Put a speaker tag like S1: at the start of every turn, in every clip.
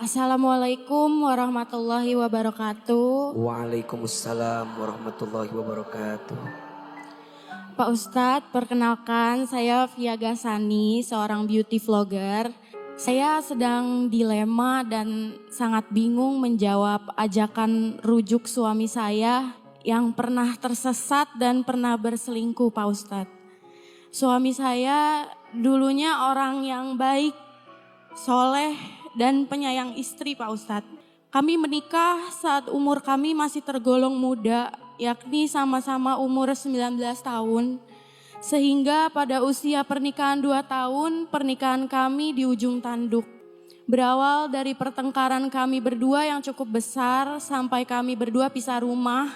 S1: Assalamualaikum warahmatullahi wabarakatuh.
S2: Waalaikumsalam warahmatullahi wabarakatuh.
S1: Pak Ustadz, perkenalkan saya Via Gasani, seorang beauty vlogger. Saya sedang dilema dan sangat bingung menjawab ajakan rujuk suami saya yang pernah tersesat dan pernah berselingkuh, Pak Ustadz. Suami saya dulunya orang yang baik, soleh, dan penyayang istri, Pak Ustadz. Kami menikah saat umur kami masih tergolong muda, yakni sama-sama umur 19 tahun. Sehingga pada usia pernikahan 2 tahun, pernikahan kami di ujung tanduk. Berawal dari pertengkaran kami berdua yang cukup besar sampai kami berdua pisah rumah.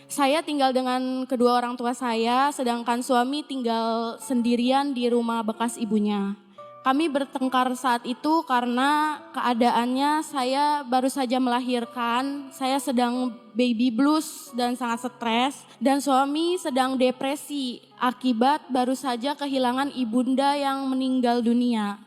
S1: Saya tinggal dengan kedua orang tua saya, sedangkan suami tinggal sendirian di rumah bekas ibunya. Kami bertengkar saat itu karena keadaannya saya baru saja melahirkan, saya sedang baby blues dan sangat stres, dan suami sedang depresi akibat baru saja kehilangan ibunda yang meninggal dunia.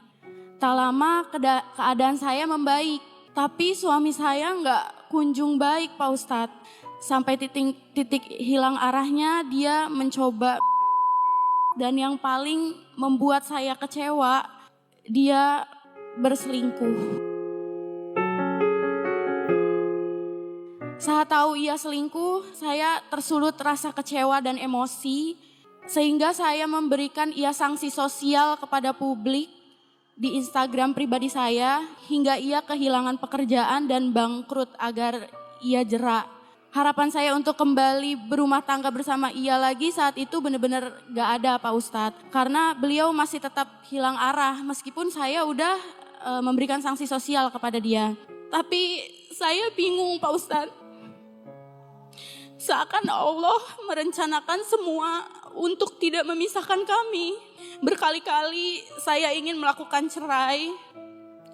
S1: Tak lama keadaan saya membaik, tapi suami saya nggak kunjung baik, Pak Ustadz. Sampai titik hilang arahnya dia mencoba, dan yang paling membuat saya kecewa, dia berselingkuh. Saat tahu ia selingkuh, saya tersulut rasa kecewa dan emosi, sehingga saya memberikan ia sanksi sosial kepada publik di Instagram pribadi saya, hingga ia kehilangan pekerjaan dan bangkrut agar ia jera. Harapan saya untuk kembali berumah tangga bersama ia lagi saat itu benar-benar gak ada, Pak Ustadz. Karena beliau masih tetap hilang arah meskipun saya udah memberikan sanksi sosial kepada dia. Tapi saya bingung, Pak Ustadz. Seakan Allah merencanakan semua untuk tidak memisahkan kami. Berkali-kali saya ingin melakukan cerai,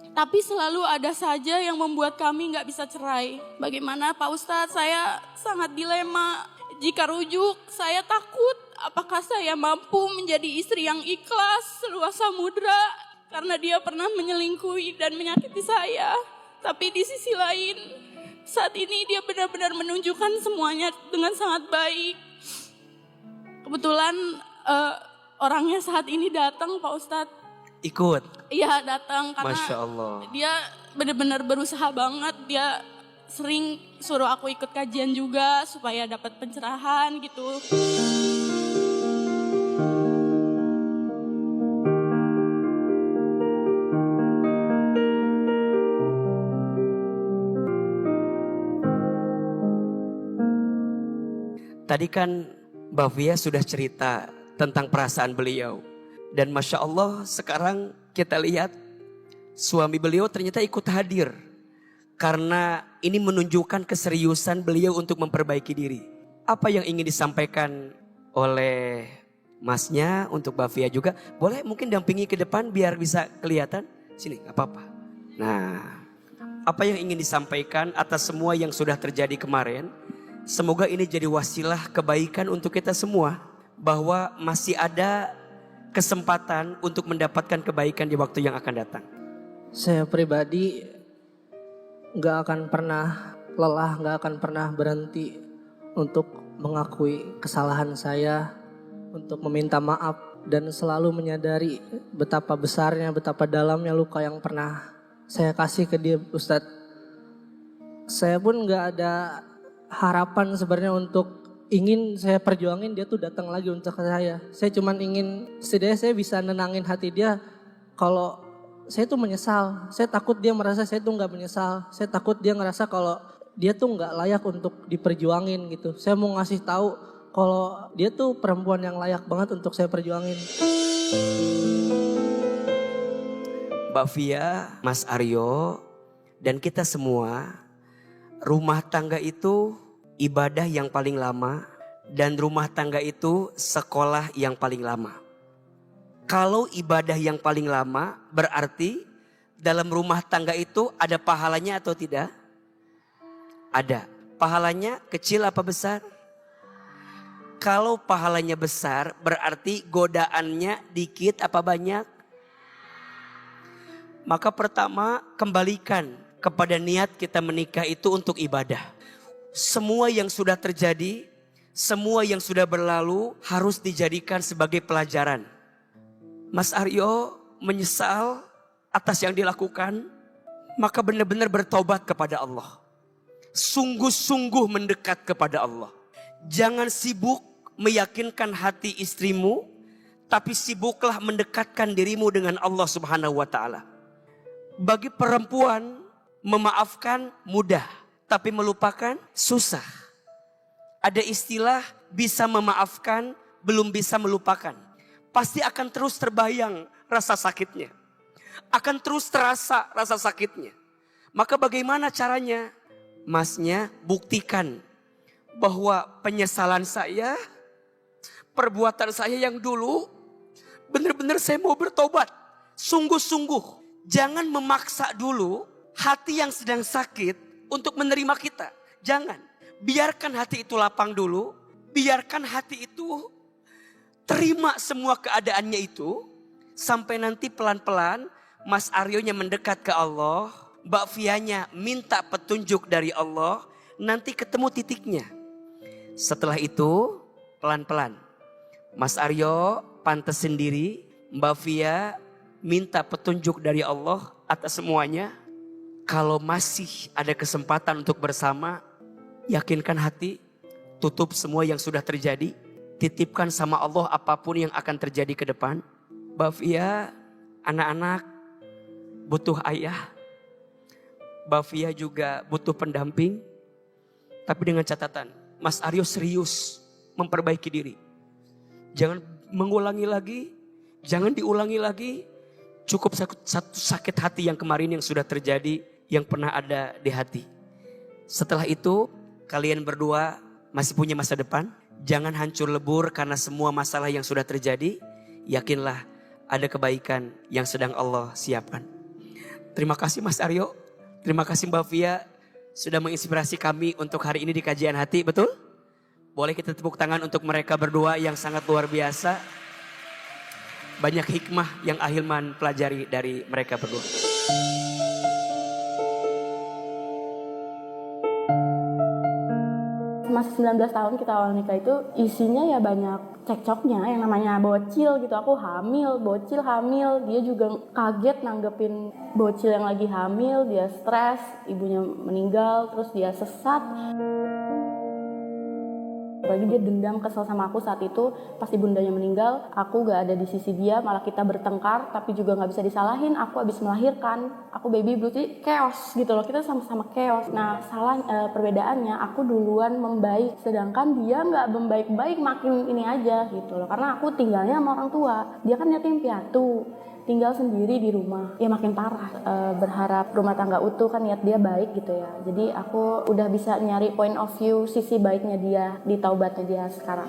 S1: tapi selalu ada saja yang membuat kami gak bisa cerai. Bagaimana Pak Ustadz, saya sangat dilema. Jika rujuk, saya takut apakah saya mampu menjadi istri yang ikhlas seluas samudra karena dia pernah menyelingkuhi dan menyakiti saya. Tapi di sisi lain, saat ini dia benar-benar menunjukkan semuanya dengan sangat baik. Kebetulan orangnya saat ini datang, Pak Ustadz.
S2: Ikut?
S1: Iya, datang karena
S2: Masya Allah.
S1: Dia benar-benar berusaha banget. Dia sering suruh aku ikut kajian juga supaya dapat pencerahan gitu.
S2: Tadi kan Mbak Via sudah cerita tentang perasaan beliau. Dan Masya Allah sekarang kita lihat suami beliau ternyata ikut hadir. Karena ini menunjukkan keseriusan beliau untuk memperbaiki diri. Apa yang ingin disampaikan oleh masnya untuk Mbak Via juga. Boleh mungkin dampingi ke depan biar bisa kelihatan. Sini gak apa-apa. Nah, apa yang ingin disampaikan atas semua yang sudah terjadi kemarin. Semoga ini jadi wasilah kebaikan untuk kita semua. Bahwa masih ada kesempatan untuk mendapatkan kebaikan di waktu yang akan datang.
S3: Saya pribadi gak akan pernah lelah, gak akan pernah berhenti untuk mengakui kesalahan saya, untuk meminta maaf dan selalu menyadari betapa besarnya, betapa dalamnya luka yang pernah saya kasih ke dia, Ustadz. Saya pun gak ada harapan sebenarnya untuk ingin saya perjuangin dia tuh datang lagi untuk saya. Saya cuman ingin setidaknya saya bisa nenangin hati dia kalau saya tuh menyesal. Saya takut dia merasa saya tuh gak menyesal. Saya takut dia ngerasa kalau dia tuh gak layak untuk diperjuangin gitu. Saya mau ngasih tahu kalau dia tuh perempuan yang layak banget untuk saya perjuangin.
S2: Mbak Via, Mas Aryo, dan kita semua, rumah tangga itu ibadah yang paling lama dan rumah tangga itu sekolah yang paling lama. Kalau ibadah yang paling lama berarti dalam rumah tangga itu ada pahalanya atau tidak? Ada. Pahalanya kecil apa besar? Kalau pahalanya besar berarti godaannya dikit apa banyak? Maka pertama kembalikan kepada niat kita menikah itu untuk ibadah. Semua yang sudah terjadi, semua yang sudah berlalu harus dijadikan sebagai pelajaran. Mas Aryo menyesal atas yang dilakukan, maka benar-benar bertobat kepada Allah. Sungguh-sungguh mendekat kepada Allah. Jangan sibuk meyakinkan hati istrimu, tapi sibuklah mendekatkan dirimu dengan Allah Subhanahu wa taala. Bagi perempuan, memaafkan mudah, tapi melupakan susah. Ada istilah bisa memaafkan, belum bisa melupakan. Pasti akan terus terbayang rasa sakitnya. Akan terus terasa rasa sakitnya. Maka bagaimana caranya? Masnya buktikan bahwa penyesalan saya, perbuatan saya yang dulu, benar-benar saya mau bertobat. Sungguh-sungguh. Jangan memaksa dulu hati yang sedang sakit untuk menerima kita. Jangan. Biarkan hati itu lapang dulu. Biarkan hati itu terima semua keadaannya itu. Sampai nanti pelan-pelan Mas Aryonya mendekat ke Allah. Mbak Fianya minta petunjuk dari Allah. Nanti ketemu titiknya. Setelah itu pelan-pelan. Mas Aryo pantas sendiri. Mbak Fia minta petunjuk dari Allah atas semuanya. Kalau masih ada kesempatan untuk bersama, yakinkan hati. Tutup semua yang sudah terjadi. Titipkan sama Allah apapun yang akan terjadi ke depan. Mbak Fia, anak-anak butuh ayah. Mbak Fia juga butuh pendamping. Tapi dengan catatan, Mas Aryo serius memperbaiki diri. Jangan mengulangi lagi. Jangan diulangi lagi. Cukup satu sakit hati yang kemarin yang sudah terjadi. Yang pernah ada di hati. Setelah itu kalian berdua masih punya masa depan. Jangan hancur lebur karena semua masalah yang sudah terjadi. Yakinlah ada kebaikan yang sedang Allah siapkan. Terima kasih Mas Aryo. Terima kasih Mbak Fia sudah menginspirasi kami untuk hari ini di kajian hati, betul? Boleh kita tepuk tangan untuk mereka berdua yang sangat luar biasa. Banyak hikmah yang Ahilman pelajari dari mereka berdua.
S1: Masih 19 tahun kita awal nikah itu isinya ya banyak cekcoknya yang namanya bocil gitu. Aku hamil, bocil hamil. Dia juga kaget nanggepin bocil yang lagi hamil. Dia stres, ibunya meninggal, terus dia sesat. Apalagi dia dendam, kesel sama aku saat itu. Pas ibundanya meninggal, aku gak ada di sisi dia. Malah kita bertengkar, tapi juga gak bisa disalahin. Aku habis melahirkan, aku baby blue, jadi chaos gitu loh. Kita sama-sama chaos. Nah perbedaannya, aku duluan membaik. Sedangkan dia gak membaik-baik, makin ini aja gitu loh. Karena aku tinggalnya sama orang tua. Dia kan yatim piatu, tinggal sendiri di rumah, ya makin parah. Berharap rumah tangga utuh kan niat dia baik gitu ya. Jadi aku udah bisa nyari point of view sisi baiknya dia di taubatnya dia sekarang.